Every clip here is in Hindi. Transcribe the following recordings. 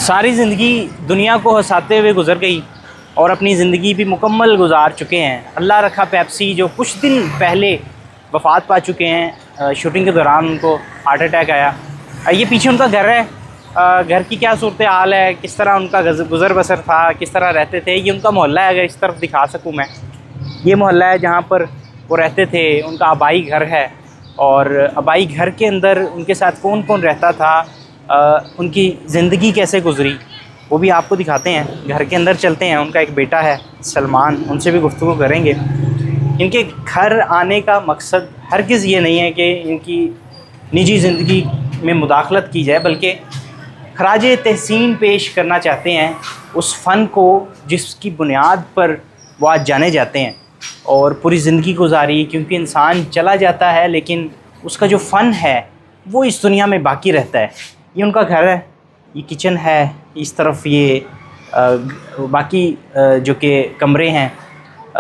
सारी ज़िंदगी दुनिया को हंसाते हुए गुजर गई और अपनी ज़िंदगी भी मुकम्मल गुजार चुके हैं। अल्लाह रखा पेप्सी जो कुछ दिन पहले वफ़ात पा चुके हैं। शूटिंग के दौरान उनको हार्ट अटैक आया। ये पीछे उनका घर है। घर की क्या सूरत हाल है, किस तरह उनका गुज़र बसर था, किस तरह रहते थे, ये उनका मोहल्ला है। अगर इस तरफ दिखा सकूँ मैं, ये मोहल्ला है जहाँ पर वो रहते थे। उनका आबाई घर है और आबाई घर के अंदर उनके साथ कौन कौन रहता था, उनकी ज़िंदगी कैसे गुजरी, वो भी आपको दिखाते हैं। घर के अंदर चलते हैं। उनका एक बेटा है सलमान, उनसे भी गुफ्तगू करेंगे। इनके घर आने का मकसद हरगिज़ ये नहीं है कि इनकी निजी ज़िंदगी में मुदाखलत की जाए, बल्कि खराज तहसीन पेश करना चाहते हैं उस फ़न को जिसकी बुनियाद पर वो आज जाने जाते हैं और पूरी ज़िंदगी गुजारी। क्योंकि इंसान चला जाता है लेकिन उसका जो फ़न है वो इस दुनिया में बाकी रहता है। ये उनका घर है, ये किचन है, इस तरफ ये बाकी जो कि कमरे हैं।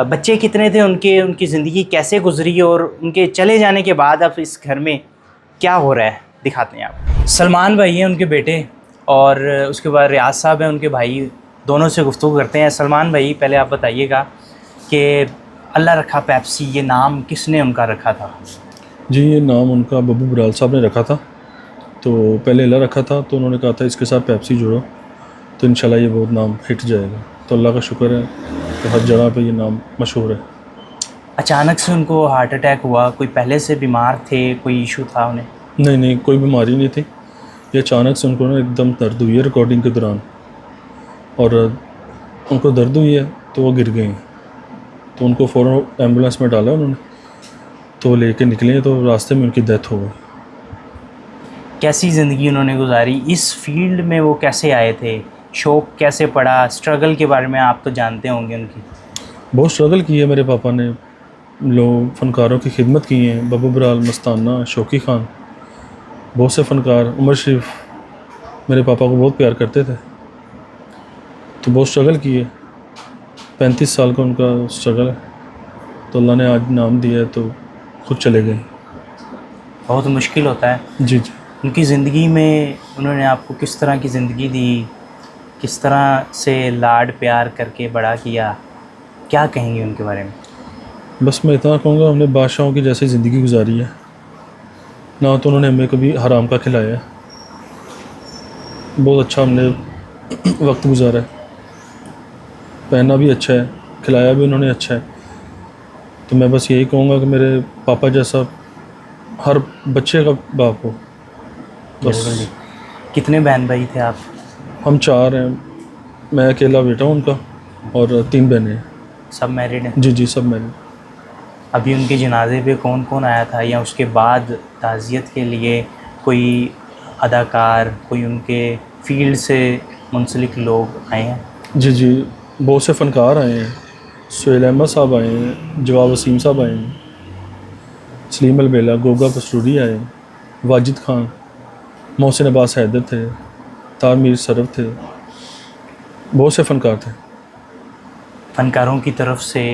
बच्चे कितने थे उनके, उनकी ज़िंदगी कैसे गुजरी और उनके चले जाने के बाद अब इस घर में क्या हो रहा है दिखाते हैं आप। सलमान भाई हैं उनके बेटे और उसके बाद रियाज साहब हैं उनके भाई। दोनों से गुफ्तगू करते हैं। सलमान भाई, पहले आप बताइएगा कि अल्लाह रखा पेप्सी ये नाम किसने उनका रखा था? जी, ये नाम उनका बब्बू बराल साहब ने रखा था। तो पहले अल्लाह रखा था, तो उन्होंने कहा था इसके साथ पेप्सी जोड़ो तो इंशाल्लाह ये बहुत नाम हिट जाएगा। तो अल्लाह का शुक्र है कि हर जगह पे ये नाम मशहूर है। अचानक से उनको हार्ट अटैक हुआ, कोई पहले से बीमार थे, कोई इशू था उन्हें? नहीं, कोई बीमारी नहीं थी। ये अचानक से उनको ना एकदम दर्द हुई है रिकॉर्डिंग के दौरान, और उनको दर्द हुई है तो वो गिर गए हैं। तो उनको फ़ौरन एम्बुलेंस में डाला उन्होंने, तो लेके निकले तो रास्ते में उनकी डेथ हो गई। कैसी ज़िंदगी उन्होंने गुजारी, इस फील्ड में वो कैसे आए थे, शौक़ कैसे पड़ा, स्ट्रगल के बारे में आप तो जानते होंगे उनकी। बहुत स्ट्रगल की है मेरे पापा ने। लोग फ़नकारों की खिदमत की है, बब्बू बराल, मस्ताना, शौकी खान, बहुत से फ़नकार, उमर शरीफ मेरे पापा को बहुत प्यार करते थे। तो बहुत स्ट्रगल की है। 35 साल का उनका स्ट्रगल है। तो अल्लाह ने आज नाम दिया है तो खुद चले गए। बहुत मुश्किल होता है। जी। उनकी ज़िंदगी में उन्होंने आपको किस तरह की ज़िंदगी दी, किस तरह से लाड प्यार करके बड़ा किया, क्या कहेंगे उनके बारे में? बस मैं इतना कहूँगा, हमने बादशाहों की जैसी ज़िंदगी गुजारी है। ना तो उन्होंने हमें कभी हराम का खिलाया है। बहुत अच्छा हमने वक्त गुजारा है। पहना भी अच्छा है, खिलाया भी उन्होंने अच्छा है। तो मैं बस यही कहूँगा कि मेरे पापा जैसा हर बच्चे का बाप हो बस। कितने बहन भाई थे आप? हम 4 हैं। मैं अकेला बेटा हूँ उनका और 3 बहनें हैं। सब मैरिड हैं? जी, सब मैरिड। अभी उनके जनाजे पे कौन कौन आया था, या उसके बाद ताज़ियत के लिए कोई अदाकार, कोई उनके फील्ड से मुंसलिक लोग आए हैं? जी, बहुत से फ़नकार आए हैं। सुहेल अहमद साहब आए हैं, जवाब वसीम साहब आए हैं, सलीम अलबेला, गोगा पस्तूरी आए, वाजिद खान, मोहसिन अब्बास हैदर थे, तारमीर सरफ थे। बहुत से फ़नकार थे। फ़नकारों की तरफ से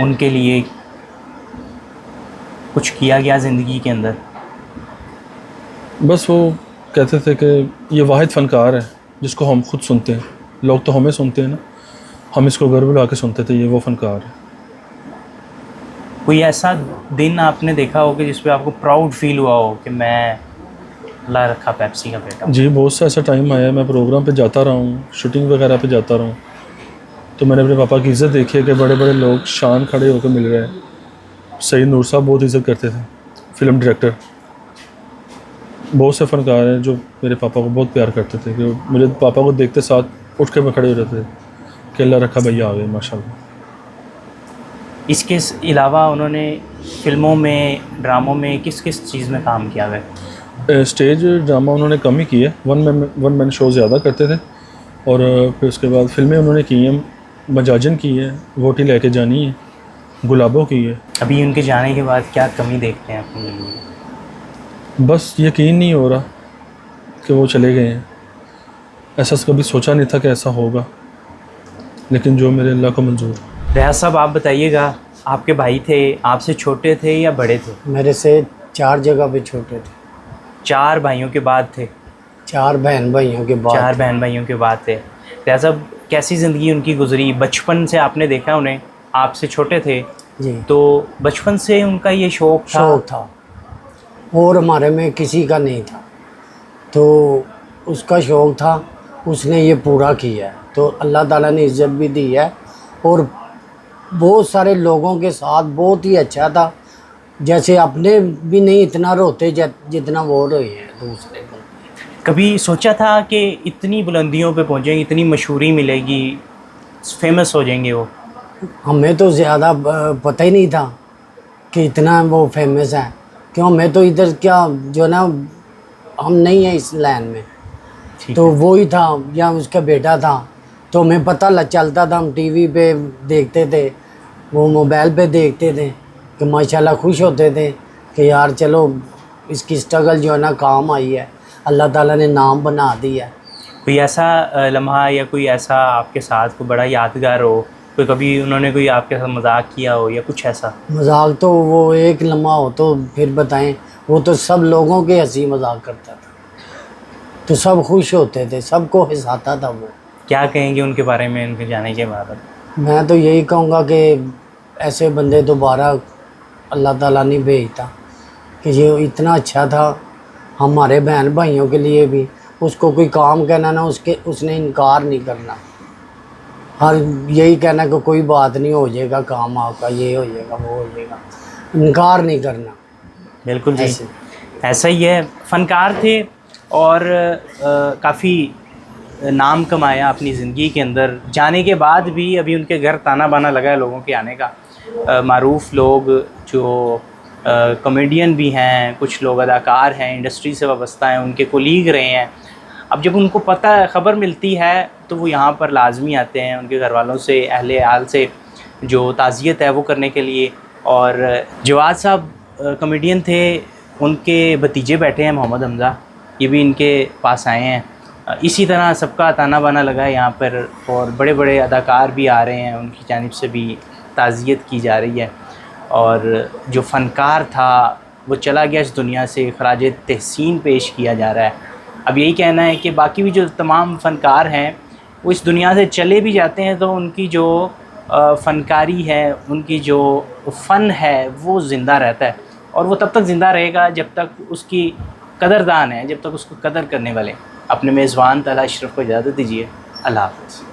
उनके लिए कुछ किया गया ज़िंदगी के अंदर? बस वो कहते थे कि ये वाहिद फ़नकार है जिसको हम खुद सुनते हैं। लोग तो हमें सुनते हैं ना, हम इसको गर्व ला के सुनते थे, ये वो फ़नकार है। कोई ऐसा दिन आपने देखा हो कि जिस पे आपको प्राउड फील हुआ हो कि मैं अल्लाह रखा पेप्सी का बेटा? जी, बहुत सा ऐसा टाइम आया, मैं प्रोग्राम पे जाता रहा हूँ, शूटिंग वगैरह पे जाता रहा हूँ, तो मैंने अपने पापा की इज़्ज़त देखी है कि बड़े बड़े लोग शान खड़े होकर मिल रहे हैं। सईद नूर साहब बहुत इज़्ज़त करते थे, फ़िल्म डायरेक्टर। बहुत से फ़नकार हैं जो मेरे पापा को बहुत प्यार करते थे कि मुझे पापा को देखते साथ उठ के मैं खड़े हो जाते थे कि अल्लाह रखा भैया आ गए माशाल्लाह। इसके अलावा उन्होंने फ़िल्मों में, ड्रामों में किस किस चीज़ में काम किया है? स्टेज ड्रामा उन्होंने कम ही किया है, वन मैन शो ज़्यादा करते थे। और फिर उसके बाद फ़िल्में उन्होंने की हैं, मजाजन की है, वोटी लेके जानी है, गुलाबों की है। अभी उनके जाने के बाद क्या कमी देखते हैं अपनी ज़िंदगी में? बस यकीन नहीं हो रहा कि वो चले गए हैं। ऐसा कभी सोचा नहीं था कि ऐसा होगा, लेकिन जो मेरे अल्लाह को मंजूर। रियाज साहब, आप बताइएगा, आपके भाई थे, आपसे छोटे थे या बड़े थे? मेरे से 4 जगह पे छोटे थे। 4 भाइयों के बाद थे। 4 बहन भाइयों के बाद। 4 बहन भाइयों के बाद थे। रियाज साहब, कैसी ज़िंदगी उनकी गुजरी? बचपन से आपने देखा उन्हें, आपसे छोटे थे, जी, तो बचपन से उनका ये शौक़ था और हमारे में किसी का नहीं था, तो उसका शौक़ था, उसने ये पूरा किया है, तो अल्लाह ताला ने इज़्ज़त भी दी है और बहुत सारे लोगों के साथ बहुत ही अच्छा था। जैसे अपने भी नहीं इतना रोते जितना वो रोए हैं दूसरे को। कभी सोचा था कि इतनी बुलंदियों पे पहुँचेंगे, इतनी मशहूरी मिलेगी, फेमस हो जाएंगे वो? हमें तो ज़्यादा पता ही नहीं था कि इतना वो फेमस है, क्यों हमें तो इधर क्या जो ना, हम नहीं है इस लाइन में, ठीक तो है। वो ही था या उसका बेटा था, तो हमें पता चलता था, हम टीवी पे देखते थे, वो मोबाइल पे देखते थे कि माशाल्लाह खुश होते थे कि यार चलो इसकी स्ट्रगल जो है ना काम आई है, अल्लाह ताला ने नाम बना दिया। कोई ऐसा लम्हा या कोई ऐसा आपके साथ कोई बड़ा यादगार हो, कोई कभी उन्होंने कोई आपके साथ मजाक किया हो या कुछ ऐसा? मजाक तो वो एक लम्हा हो तो फिर बताएं, वो तो सब लोगों के हंसी मजाक करता था, तो सब खुश होते थे, सबको हंसाता था वो। क्या कहेंगे उनके बारे में, उनके जाने के बाद? मैं तो यही कहूँगा कि ऐसे बंदे दोबारा अल्लाह ताला नहीं भेजता, कि ये इतना अच्छा था हमारे बहन भाइयों के लिए भी, उसको कोई काम कहना ना उसने इनकार नहीं करना, हर यही कहना कि कोई बात नहीं, हो जाएगा काम आपका, ये हो जाएगा वो हो जाएगा, इनकार नहीं करना। बिल्कुल जी, ऐसे ऐसा ही है। फ़नकार थे और काफ़ी नाम कमाया अपनी ज़िंदगी के अंदर। जाने के बाद भी अभी उनके घर ताना बाना लगा है लोगों के आने का। मारूफ़ लोग जो कॉमेडियन भी हैं, कुछ लोग अदाकार हैं, इंडस्ट्री से वाबस्ता हैं, उनके कोलीग रहे हैं। अब जब उनको पता ख़बर मिलती है तो वो यहाँ पर लाजमी आते हैं उनके घर वालों से, अहले आल से जो ताज़ियत है वो करने के लिए। और जवाद साहब कॉमेडियन थे, उनके भतीजे बैठे हैं मोहम्मद हमज़ा, ये भी इनके पास आए हैं। इसी तरह सबका ताना बाना लगा है यहाँ पर और बड़े बड़े अदाकार भी आ रहे हैं, उनकी जानिब से भी ताज़ियत की जा रही है। और जो फ़नकार था वो चला गया इस दुनिया से, ख़राज तहसीन पेश किया जा रहा है। अब यही कहना है कि बाकी भी जो तमाम फ़नकार हैं वो इस दुनिया से चले भी जाते हैं तो उनकी जो फ़नकारी है, उनकी जो फ़न है वो ज़िंदा रहता है और वो तब तक ज़िंदा रहेगा जब तक उसकी कदरदान है, जब तक उसको कदर करने वाले। अपने मेज़बान ताला अशरफ को इजाज़त दीजिए। अल्लाह हाफ़िज़।